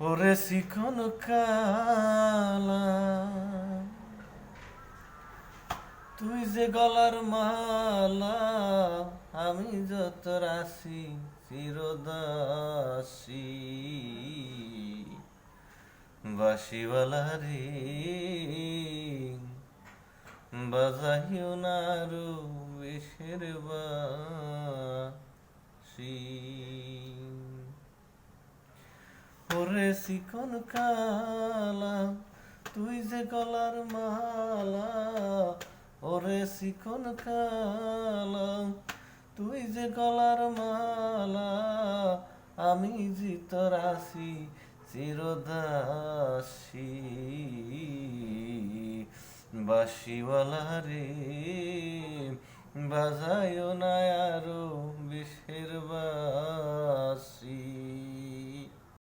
ওরে শিখন কালা, তুই যে গলার মালা, আমি যত রাশি চিরদাসী। বাঁশিওয়ালা রে, বাজাইও না আরো বেশের বাঁশি। ওরে শিকন কালা, তুই যে গলার মালা, ওরে শিকন কালা, তুই যে গলার মালা, আমি জিত রাশি চিরদাসী। বাঁশিওয়ালা রে, বাজায়ও না আরো বিষের বাঁশি।